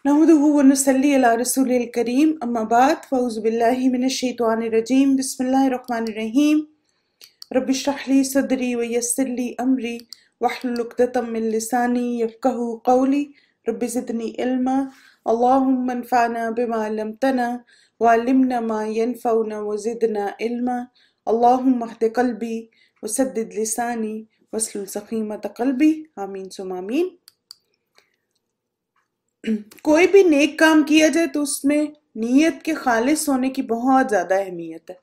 नहमदुहु व नुसल्ली अला रसूलिल करीम अम्मा बाद फ़अऊज़ु बिल्लाहि मिनश शैतानिर रजीम बिस्मिल्लाहिर रहमानिर रहीम रब्बि इश्रह ली सदरी व यस्सिर ली अमरी वहलुल उक़दतम मिन लिसानी यफ़क़हू क़ौली रब्बि ज़िदनी इल्मा अल्लाहुम्मा अन्फ़अना बिमा अल्लमतना व अल्लिमना मा यनफ़अुना व ज़िदना इल्मा अल्लाहुम्मा अहदि क़ल्बी व सद्दिद लिसानी वस्लुल सक़ीमत क़ल्बी आमीन सुम्मा आमीन। कोई भी नेक काम किया जाए तो उसमें नीयत के खालिस होने की बहुत ज़्यादा अहमियत है।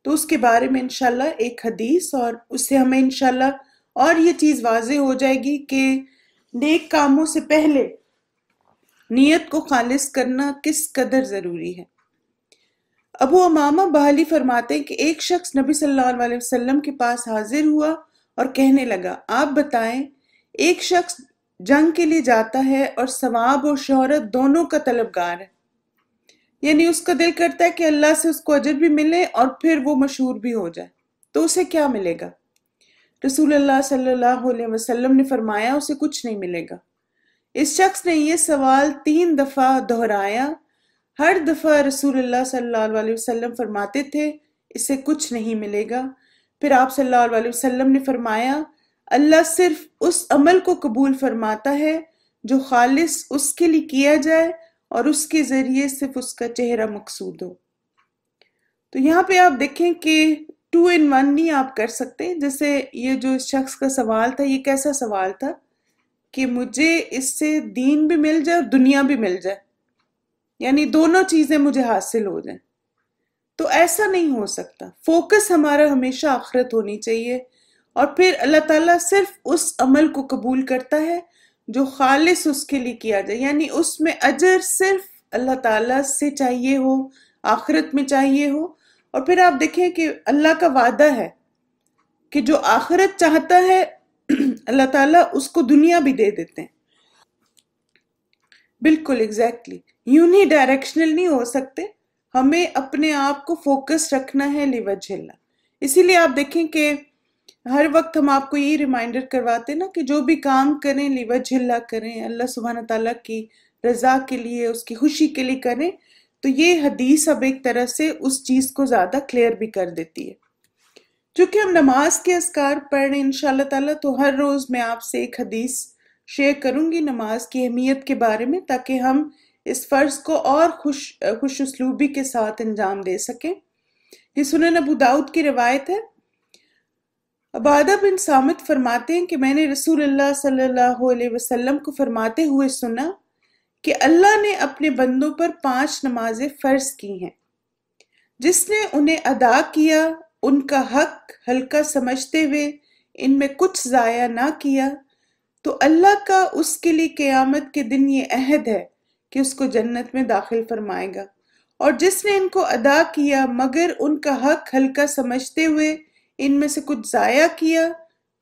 तो उसके बारे में इंशाल्लाह एक हदीस और उससे हमें इंशाल्लाह और ये चीज़ वाज़े हो जाएगी कि नेक कामों से पहले नीयत को खालिस करना किस कदर ज़रूरी है। अबू अमामा बहाली फरमाते हैं कि एक शख्स नबी सल्लल्लाहु अलैहि वसल्लम के पास हाजिर हुआ और कहने लगा, आप बताएं, एक शख्स जंग के लिए जाता है और सवाब और शोहरत दोनों का तलबगार है, यानी उसका दिल करता है कि अल्लाह से उसको अजर भी मिले और फिर वो मशहूर भी हो जाए, तो उसे क्या मिलेगा? रसूलुल्लाह सल्लल्लाहु अलैहि वसल्लम ने फरमाया, उसे कुछ नहीं मिलेगा। इस शख्स ने ये सवाल 3 दफ़ा दोहराया। हर दफ़ा रसूलुल्लाह सल्लल्लाहु अलैहि वसल्लम फरमाते थे, इसे कुछ नहीं मिलेगा। फिर आप सल्लल्लाहु अलैहि वसल्लम ने फरमाया, अल्लाह सिर्फ उस अमल को कबूल फरमाता है जो खालिस उसके लिए किया जाए और उसके ज़रिए सिर्फ उसका चेहरा मकसूद हो। तो यहाँ पे आप देखें कि 2 in 1 नहीं आप कर सकते। जैसे ये जो इस शख्स का सवाल था, ये कैसा सवाल था कि मुझे इससे दीन भी मिल जाए और दुनिया भी मिल जाए, यानी दोनों चीज़ें मुझे हासिल हो जाएं। तो ऐसा नहीं हो सकता। फोकस हमारा हमेशा आखिरत होनी चाहिए और फिर अल्लाह ताला सिर्फ उस अमल को कबूल करता है जो खालिस उसके लिए किया जाए, यानी उसमें अजर सिर्फ अल्लाह ताला से चाहिए हो, आखिरत में चाहिए हो। और फिर आप देखें कि अल्लाह का वादा है कि जो आखिरत चाहता है अल्लाह ताला उसको दुनिया भी दे देते हैं। बिल्कुल एग्जैक्टली यूनी डायरेक्शनल नहीं हो सकते, हमें अपने आप को फोकस रखना है लिवजहिल्ला। इसीलिए आप देखें कि हर वक्त हम आपको ये रिमाइंडर करवाते ना कि जो भी काम करें लिवजहिल्ला करें, अल्लाह सुब्हान ताला की रज़ा के लिए, उसकी खुशी के लिए करें। तो ये हदीस अब एक तरह से उस चीज़ को ज़्यादा क्लियर भी कर देती है। चूँकि हम नमाज के अस्कार पढ़ रहे हैं इंशाअल्लाह ताला, तो हर रोज़ मैं आपसे एक हदीस शेयर करूँगी नमाज की अहमियत के बारे में, ताकि हम इस फ़र्ज़ को और खुश उसलूबी के साथ अंजाम दे सकें। ये सुनन अबू दाऊद की रिवायत है। अबादा बिन सामित फरमाते हैं कि मैंने रसूलुल्लाह सल्लल्लाहु अलैहि वसल्लम को फरमाते हुए सुना कि अल्लाह ने अपने बंदों पर 5 नमाजें फ़र्ज की हैं। जिसने उन्हें अदा किया, उनका हक हल्का समझते हुए इनमें कुछ ज़ाया ना किया, तो अल्लाह का उसके लिए क़यामत के दिन ये अहद है कि उसको जन्नत में दाखिल फरमाएगा। और जिसने इनको अदा किया मगर उनका हक हल्का समझते हुए इनमें से कुछ ज़ाया किया,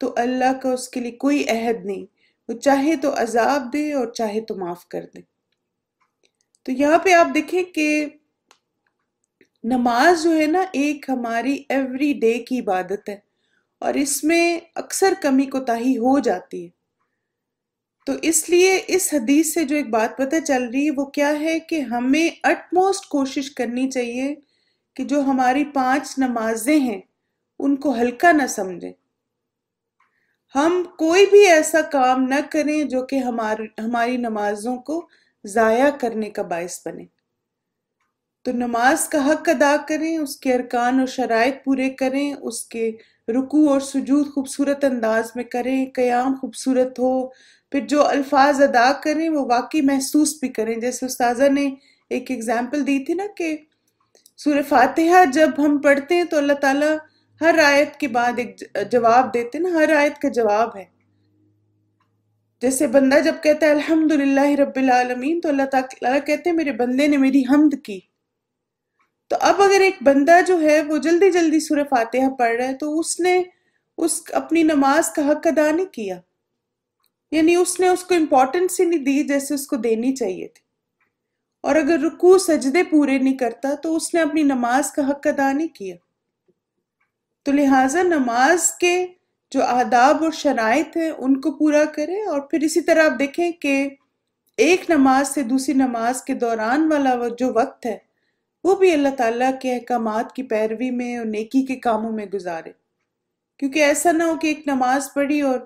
तो अल्लाह का उसके लिए कोई अहद नहीं, वो चाहे तो अजाब दे और चाहे तो माफ़ कर दे। तो यहाँ पे आप देखें कि नमाज जो है ना, एक हमारी एवरी डे की इबादत है और इसमें अक्सर कमी कोताही हो जाती है। तो इसलिए इस हदीस से जो एक बात पता चल रही है वो क्या है कि हमें अटमोस्ट कोशिश करनी चाहिए कि जो हमारी 5 नमाजें हैं उनको हल्का ना समझें। हम कोई भी ऐसा काम न करें जो कि हमारी नमाजों को ज़ाया करने का बायस बने। तो नमाज का हक अदा करें, उसके अरकान और शराइत पूरे करें, उसके रुकू और सुजूद खूबसूरत अंदाज में करें, क़याम खूबसूरत हो, फिर जो अल्फाज अदा करें वो वाकई महसूस भी करें। जैसे उस्ताज़ा ने एक एग्जाम्पल दी थी ना कि सूरह फातिहा जब हम पढ़ते हैं तो अल्लाह ताला हर आयत के बाद एक जवाब देते हैं ना, हर आयत का जवाब है। जैसे बंदा जब कहता है अल्हम्दुलिल्लाहि रब्बिल आलमीन, तो अल्लाह ताला कहते हैं मेरे बंदे ने मेरी हम्द की। तो अब अगर एक बंदा जो है वो जल्दी जल्दी सूरह फातिहा पढ़ रहा है तो उसने अपनी नमाज का हक अदा नहीं किया, यानी उसने उसको इम्पोर्टेंस ही नहीं दी जैसे उसको देनी चाहिए थी। और अगर रुकू सजदे पूरे नहीं करता तो उसने अपनी नमाज का हक अदा नहीं किया। तो लिहाजा नमाज के जो आदाब और शराइत हैं उनको पूरा करें। और फिर इसी तरह आप देखें कि ایک نماز سے دوسری نماز کے دوران والا جو وقت ہے وہ بھی اللہ تعالیٰ کے احکامات کی پیروی میں اور نیکی کے کاموں میں گزارے، کیونکہ ایسا نہ ہو کہ ایک نماز پڑھی اور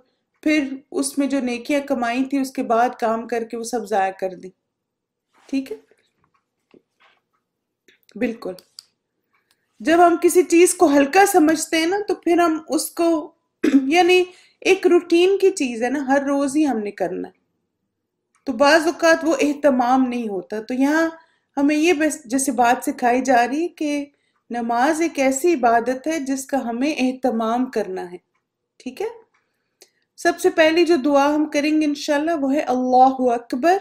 پھر اس میں جو نیکیاں کمائی تھی اس کے بعد کام کر کے وہ سب ضائع کر دیں۔ ٹھیک ہے، بالکل۔ جب ہم کسی چیز کو ہلکا سمجھتے ہیں نا تو پھر ہم اس کو یعنی ایک روٹین کی چیز ہے نا، ہر روز ہی ہم نے کرنا ہے، تو بعض اوقات وہ اہتمام نہیں ہوتا۔ تو یہاں ہمیں یہ جیسے بات سکھائی جا رہی ہے کہ نماز ایک ایسی عبادت ہے جس کا ہمیں اہتمام کرنا ہے۔ ٹھیک ہے، سب سے پہلی جو دعا ہم کریں گے انشاءاللہ وہ ہے اللہ اکبر،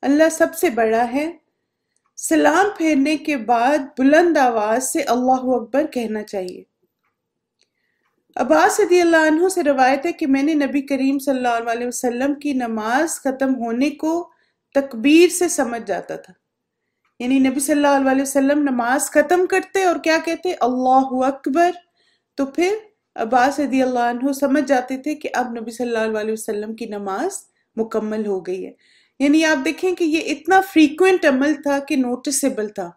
اللہ سب سے بڑا ہے۔ سلام پھیرنے کے بعد بلند آواز سے اللہ اکبر کہنا چاہیے۔ عباس رضی اللہ عنہ سے روایت ہے کہ میں نے نبی کریم صلی اللہ علیہ وسلم کی نماز ختم ہونے کو تکبیر سے سمجھ جاتا تھا، یعنی نبی صلی اللہ علیہ وسلم نماز ختم کرتے اور کیا کہتے؟ اللہ اکبر، تو پھر عباس رضی اللہ عنہ سمجھ جاتے تھے کہ اب نبی صلی اللہ علیہ وسلم کی نماز مکمل ہو گئی ہے۔ یعنی آپ دیکھیں کہ یہ اتنا فریکوینٹ عمل تھا کہ نوٹسیبل تھا،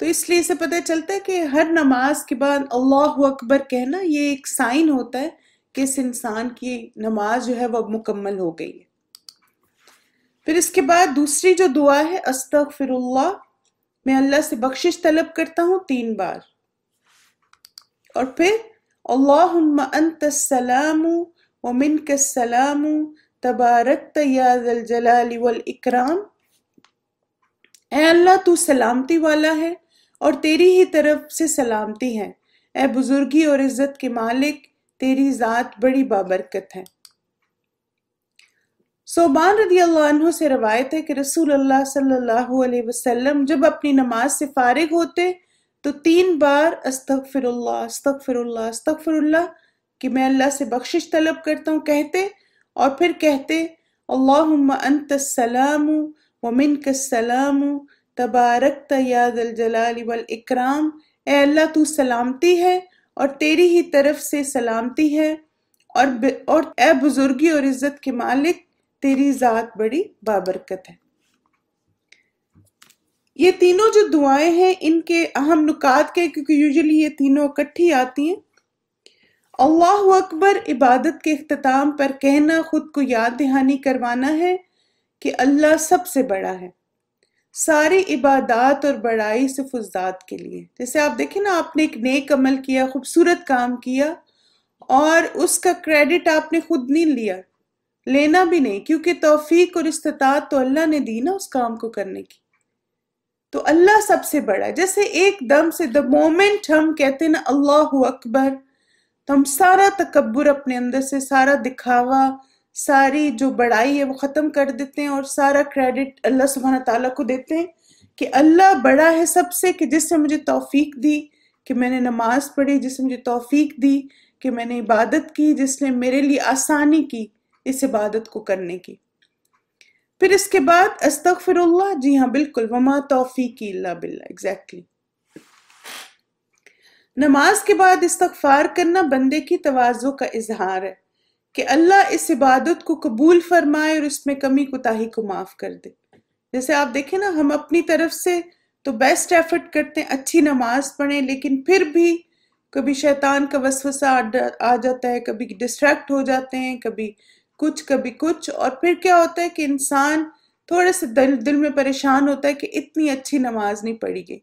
تو اس لیے اسے پتہ چلتا ہے کہ ہر نماز کے بعد اللہ اکبر کہنا یہ ایک سائن ہوتا ہے کہ اس انسان کی نماز جو ہے وہ مکمل ہو گئی ہے۔ پھر اس کے بعد دوسری جو دعا ہے استغفر اللہ، میں اللہ سے بخشش طلب کرتا ہوں 3 بار، اور پھر اللہم انت السلام ومنک السلام تبارکت یا ذا الجلال والاکرام، اے اللہ تو سلامتی والا ہے اور تیری ہی طرف سے سلامتی ہے، اے بزرگی اور عزت کے مالک تیری ذات بڑی بابرکت ہے۔ صوبان رضی اللہ عنہ سے روایت ہے کہ رسول اللہ صلی اللہ علیہ وسلم جب اپنی نماز سے فارغ ہوتے تو 3 بار استغفر اللہ استغفر اللہ استغفر اللہ کہ میں اللہ سے بخشش طلب کرتا ہوں کہتے، اور پھر کہتے اللہم انت السلام ومنک السلام تبارکت یا ذا الجلال والاکرام، اے اللہ تو سلامتی ہے اور تیری ہی طرف سے سلامتی ہے، اور اے بزرگی اور عزت کے مالک تیری ذات بڑی بابرکت ہے۔ یہ تینوں جو دعائیں ہیں ان کے اہم نکات کے، کیونکہ یوزلی یہ تینوں اکٹھی آتی ہیں۔ اللہ اکبر عبادت کے اختتام پر کہنا خود کو یاد دہانی کروانا ہے کہ اللہ سب سے بڑا ہے، ساری عبادات اور بڑائی صرف اس ذات کے لیے۔ جیسے آپ دیکھیں نا، آپ نے ایک نیک عمل کیا، خوبصورت کام کیا، اور اس کا کریڈٹ آپ نے خود نہیں لیا، لینا بھی نہیں، کیونکہ توفیق اور استطاعت تو اللہ نے دی نا اس کام کو کرنے کی۔ تو اللہ سب سے بڑا ہے۔ جیسے ایک دم سے the moment ہم کہتے ہیں نا اللہ اکبر، تو ہم سارا تکبر اپنے اندر سے، سارا دکھاوا، ساری جو بڑائی ہے وہ ختم کر دیتے ہیں، اور سارا کریڈٹ اللہ سبحانہ تعالیٰ کو دیتے ہیں کہ اللہ بڑا ہے سب سے، کہ جس نے مجھے توفیق دی کہ میں نے نماز پڑھی، جس نے مجھے توفیق دی کہ میں نے عبادت کی، جس نے میرے لیے آسانی کی اس عبادت کو کرنے کی۔ پھر اس کے بعد استغفر اللہ، جی ہاں بالکل، وما توفیقی الا باللہ، ایگزیکٹلی۔ نماز کے بعد استغفار کرنا بندے کی تواضع کا اظہار ہے کہ اللہ اس عبادت کو قبول فرمائے اور اس میں کمی کوتاہی کو معاف کر دے۔ جیسے آپ دیکھیں نا، ہم اپنی طرف سے تو بیسٹ ایفرٹ کرتے ہیں، اچھی نماز پڑھیں، لیکن پھر بھی کبھی شیطان کا وسوسہ آ جاتا ہے، کبھی ڈسٹریکٹ ہو جاتے ہیں، کبھی کچھ، اور پھر کیا ہوتا ہے کہ انسان تھوڑے سے دل میں پریشان ہوتا ہے کہ اتنی اچھی نماز نہیں پڑھی گئی۔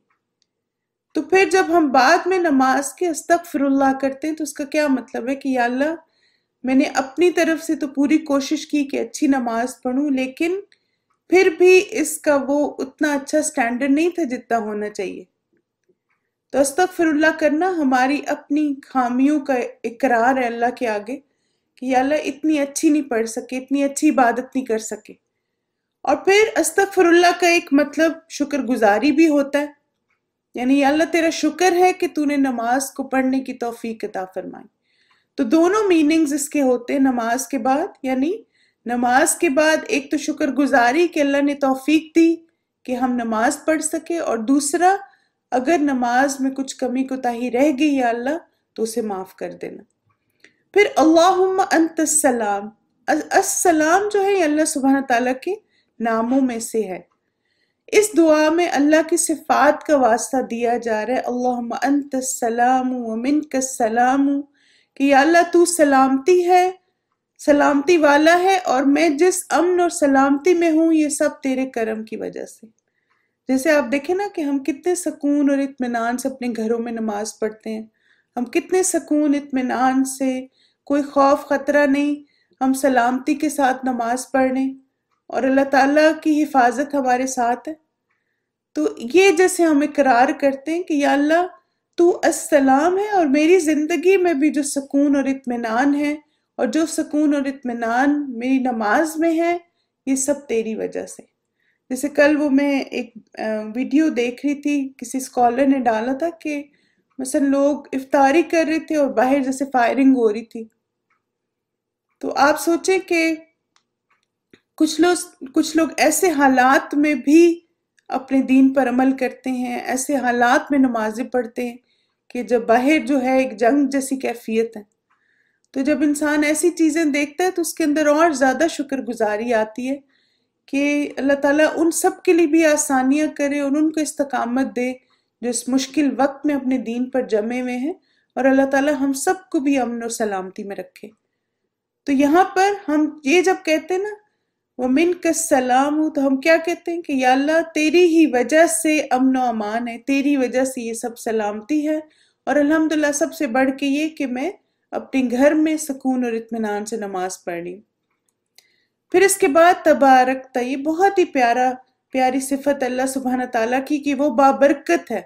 تو پھر جب ہم بعد میں نماز کے استغفر اللہ کرتے ہیں تو اس کا کیا مطلب ہے کہ یا اللہ، میں نے اپنی طرف سے تو پوری کوشش کی کہ اچھی نماز پڑھوں، لیکن پھر بھی اس کا وہ اتنا اچھا سٹینڈرڈ نہیں تھا جتنا ہونا چاہیے۔ تو استغفر اللہ کرنا ہماری اپنی خامیوں کا اقرار ہے اللہ کے آگے کہ یا اللہ اتنی اچھی نہیں پڑھ سکے، اتنی اچھی عبادت نہیں کر سکے۔ اور پھر استغفر اللہ کا ایک مطلب شکر گزاری بھی ہوتا ہے، یعنی یا اللہ تیرا شکر ہے کہ تو نے نماز کو پڑھنے کی توفیق عطا فرمائی۔ تو دونوں میننگز اس کے ہوتے ہیں نماز کے بعد، یعنی نماز کے بعد ایک تو شکر گزاری کہ اللہ نے توفیق دی کہ ہم نماز پڑھ سکے، اور دوسرا اگر نماز میں کچھ کمی کوتاہی رہ گئی یا اللہ تو اسے معاف کر دینا۔ پھر اللہم انت السلام، अस्सलाम जो है ये अल्लाह सुब्हान ताला के नामों में से है। इस दुआ में अल्लाह की सिफात का वास्ता दिया जा रहा है, अल्लाहुम्मा अंतस्सलामु व मिनकस्सलामु, कि या अल्लाह तू सलामती है, सलामती वाला है, और मैं जिस अमन और सलामती में हूँ ये सब तेरे करम की वजह से। जैसे आप देखें ना कि हम कितने सुकून और इत्मीनान से अपने घरों में नमाज पढ़ते हैं, हम कितने सुकून इत्मीनान से, कोई खौफ खतरा नहीं, हम सलामती के साथ नमाज पढ़ने और अल्लाह ताला की हिफाजत हमारे साथ है। तो ये जैसे हम इकरार करते हैं कि या अल्लाह तू अस्सलाम है, और मेरी ज़िंदगी में भी जो सुकून और इत्मीनान है, और जो सुकून और इत्मीनान मेरी नमाज में है, ये सब तेरी वजह से। जैसे कल वो मैं एक वीडियो देख रही थी, किसी स्कॉलर ने डाला था कि मसलन लोग इफ्तारी कर रहे थे और बाहर जैसे फायरिंग हो रही थी, तो आप सोचें कि कुछ लोग ऐसे हालात में भी अपने दीन पर अमल करते हैं, ऐसे हालात में नमाजें पढ़ते हैं कि जब बाहर जो है एक जंग जैसी कैफियत है। तो जब इंसान ऐसी चीज़ें देखता है तो उसके अंदर और ज़्यादा शुक्रगुजारी आती है कि अल्लाह ताला उन सब के लिए भी आसानियाँ करे और उनको इस्तकामत दे जो इस मुश्किल वक्त में अपने दीन पर जमे हुए हैं, और अल्लाह ताला हम सबको भी अमन और सलामती में रखे। तो यहाँ पर हम ये जब कहते हैं ना वो मिनकस्सलाम, तो हम क्या कहते हैं कि या अल्लाह तेरी ही वजह से अमन व अमान है, तेरी वजह से ये सब सलामती है, और अल्हम्दुलिल्लाह सबसे बढ़ के ये कि मैं अपने घर में सुकून और इत्मीनान से नमाज पढ़ रही हूँ। फिर इसके बाद तबारकता, ये बहुत ही प्यारी सिफत अल्लाह सुब्हान ताला की कि वो बाबरकत है।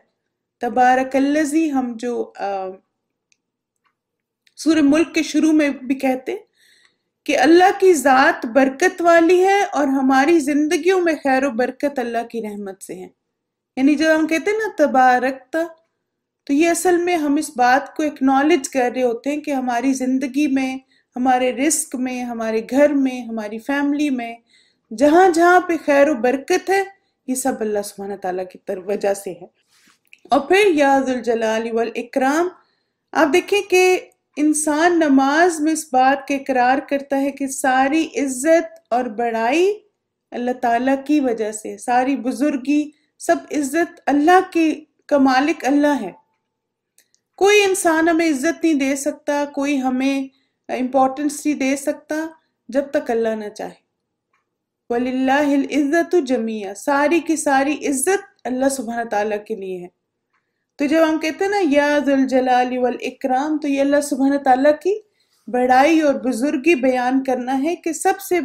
तबारकल्लज़ी हम जो सूरह मुल्क के शुरू में भी कहते हैं कि अल्लाह की ज़ात बरकत वाली है और हमारी जिंदगियों में खैर बरकत अल्लाह की रहमत से है। यानी जब हम कहते हैं ना तबारकता, तो ये असल में हम इस बात को एक्नॉलेज कर रहे होते हैं कि हमारी जिंदगी में, हमारे रिस्क में, हमारे घर में, हमारी फैमिली में, जहाँ जहाँ पे खैर व बरकत है, ये सब अल्लाह सुब्हान ताला की वजह से है। और फिर या ज़ुल जलाली वल इकराम, आप देखें कि इंसान नमाज में इस बात के इकरार करता है कि सारी इज्जत और बड़ाई अल्लाह ताला की वजह से, सारी बुजुर्गी, सब इज्जत अल्लाह का मालिक अल्लाह है। कोई इंसान हमें इज्जत नहीं दे सकता, कोई हमें इम्पोर्टेंस नहीं दे सकता जब तक अल्लाह ना चाहे। वलिल्लाहिल इज्जतु जमीया, सारी की सारी इज्जत अल्लाह सुब्हान ताला के लिए है। तो जब हम कहते हैं ना या ज़ुल जलाली वल इकराम, तो ये अल्लाह सुब्हान ताला की बड़ाई और बुजुर्गी बयान करना है कि सबसे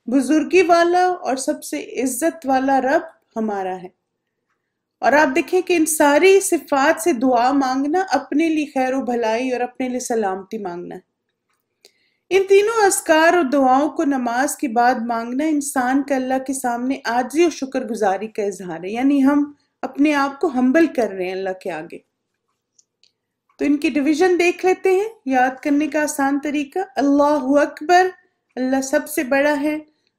बुजुर्गी वाला और सबसे इज्जत वाला रब हमारा है। और आप देखें कि इन सारी सिफात से दुआ मांगना अपने लिए खैर व भलाई और अपने लिए सलामती मांगना है। इन तीनों अस्कार और दुआओं को नमाज के बाद मांगना इंसान का अल्लाह के सामने आजी और शुक्रगुजारी का इजहार है, यानी हम अपने आप को हम्बल कर रहे हैं अल्लाह के आगे। तो इनकी डिवीजन देख लेते हैं, याद करने का आसान तरीका। अल्लाहु अकबर, अल्लाह सबसे बड़ा है।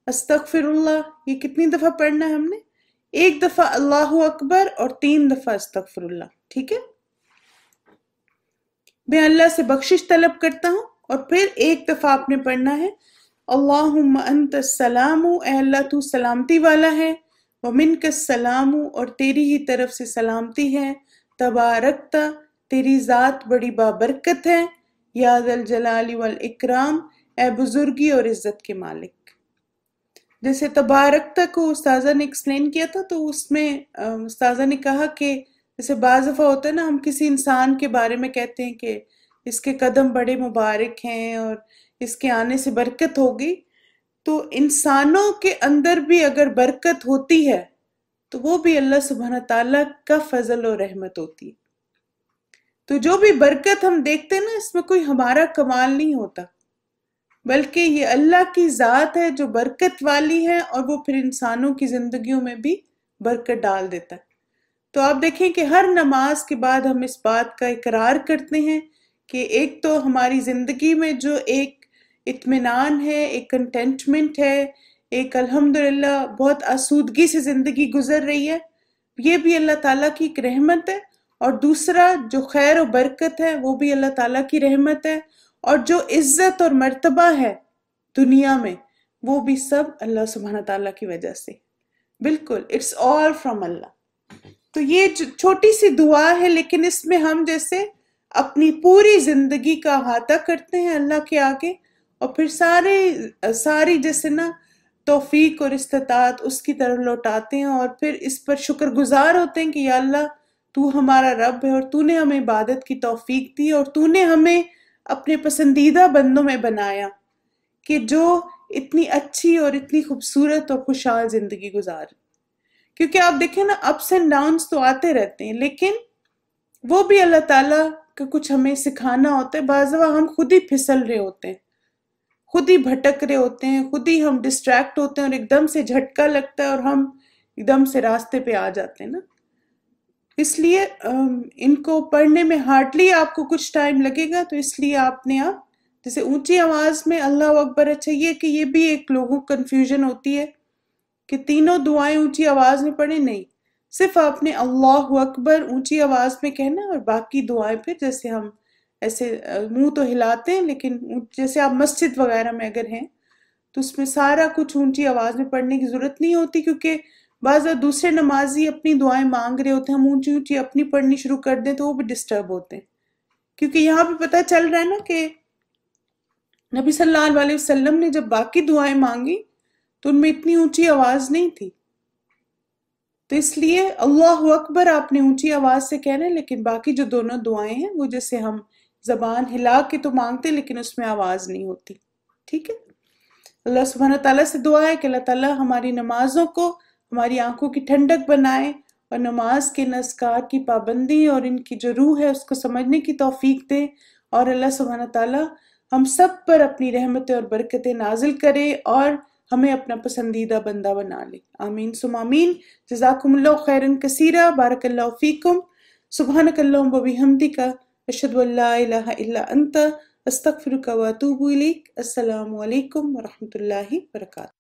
अस्तगफिरुल्लाह, ये कितनी दफा पढ़ना है हमने? एक दफा अल्लाहु अकबर और 3 दफा अस्तगफिरुल्लाह, ठीक है। मैं अल्लाह से बख्शिश तलब करता हूँ, और फिर एक दफा आपने पढ़ना है अल्लाहुम्मा अंतस्सलामु, ए अल्लाह तू सलामती वाला है, व मिनकस्सलामु, और तेरी ही तरफ से सलामती है, तबारकता, तेरी ज़ात बड़ी बाबरकत है, या ज़ल जलाली वल इकराम, ए बुजुर्गी और इज्जत के मालिक। जैसे तबारकता को उस्ताजा ने एक्सप्लेन किया था, तो उसमें उस्ताजा ने कहा कि जैसे बाज़ दफ़ा होता है ना, हम किसी इंसान के बारे में कहते हैं कि इसके कदम बड़े मुबारक हैं और इसके आने से बरकत होगी, तो इंसानों के अंदर भी अगर बरकत होती है तो वो भी अल्लाह सुब्हान ताला का फजल और रहमत होती है। तो जो भी बरकत हम देखते हैं ना, इसमें कोई हमारा कमाल नहीं होता, बल्कि ये अल्लाह की ज़ात है जो बरकत वाली है, और वो फिर इंसानों की जिंदगियों में भी बरकत डाल देता है। तो आप देखें कि हर नमाज के बाद हम इस बात का इकरार करते हैं कि एक तो हमारी जिंदगी में जो एक इत्मीनान है, एक कंटेंटमेंट है, एक अल्हम्दुलिल्लाह बहुत आसूदगी से जिंदगी गुजर रही है, ये भी अल्लाह ताला की एक रहमत है। और दूसरा जो खैर और बरकत है वो भी अल्लाह ताला की रहमत है। और जो इज्जत और मर्तबा है دنیا میں، وہ بھی سب اللہ سبحانہ تعالیٰ کی وجہ سے. بالکل اٹس آل فرام اللہ. تو یہ چھوٹی سی دعا ہے، لیکن اس میں ہم جیسے اپنی پوری زندگی کا احاطہ کرتے ہیں اللہ کے آگے، اور پھر ساری جیسے نا توفیق اور استطاعت اس کی طرف لوٹاتے ہیں، اور پھر اس پر شکر گزار ہوتے ہیں کہ یا اللہ تو ہمارا رب ہے، اور تو نے ہمیں عبادت کی توفیق دی، اور تو نے ہمیں اپنے پسندیدہ بندوں میں بنایا کہ جو اتنی اچھی اور اتنی خوبصورت اور خوشحال زندگی گزار. کیونکہ آپ دیکھیں نا اپس اینڈ ڈاؤنس تو آتے رہتے ہیں، لیکن وہ بھی اللہ تعالیٰ کا کچھ ہمیں سکھانا ہوتا ہے. بعض دفعہ ہم خود ہی پھسل رہے ہوتے ہیں، خود ہی بھٹک رہے ہوتے ہیں، خود ہی ہم ڈسٹریکٹ ہوتے ہیں، اور ایک دم سے جھٹکا لگتا ہے اور ہم ایک دم سے راستے پہ آ جاتے ہیں نا. اس لیے ان کو پڑھنے میں ہارڈلی آپ کو کچھ ٹائم لگے گا، تو اس لیے آپ جیسے اونچی آواز میں اللہ اکبر. اچھا یہ کہ یہ بھی ایک لوگوں کو کنفیوژن ہوتی ہے کہ تینوں دعائیں اونچی آواز میں پڑھیں. نہیں، صرف آپ نے اللہ اکبر اونچی آواز میں کہنا، اور باقی دعائیں پھر جیسے ہم ایسے منہ تو ہلاتے ہیں، لیکن جیسے آپ مسجد وغیرہ میں اگر ہیں تو اس میں سارا کچھ اونچی آواز میں پڑھنے کی ضرورت نہیں ہوتی، کیونکہ بعض دوسرے نمازی اپنی دعائیں مانگ رہے ہوتے ہیں، ہم اونچی اونچی اپنی پڑھنی شروع کر دیں تو وہ بھی ڈسٹرب ہوتے ہیں. کیونکہ یہاں پہ پتہ چل رہا ہے نا کہ نبی صلی اللہ علیہ وسلم نے جب باقی دعائیں مانگی تو ان میں اتنی اونچی آواز نہیں تھی، تو اس لیے اللہ اکبر آپ نے اونچی آواز سے کہنا ہے، لیکن باقی جو دونوں دعائیں ہیں وہ جیسے ہم زبان ہلا کے تو مانگتے ہیں لیکن اس میں آواز نہیں ہوتی. ٹھیک ہے. اللہ سبحانہ تعالیٰ سے دعا ہے کہ اللہ تعالیٰ ہماری نمازوں کو ہماری آنکھوں کی ٹھنڈک بنائے، اور نماز کے اذکار کی پابندی اور ان کی جو روح ہے اس کو سمجھنے کی توفیق دے، اور اللہ سبحانہ تعالیٰ ہم سب پر اپنی رحمتیں اور برکتیں نازل کرے اور ہمیں اپنا پسندیدہ بندہ بنا لے. آمین ثم آمین. جزاکم اللہ خیرا کثیرا. بارک اللہ فیکم. سبحانک اللہم و بحمدک، اشہد ان لا الہ الا انت، استغفرک و اتوب الیک. السلام علیکم ورحمۃ اللہ وبرکاتہ.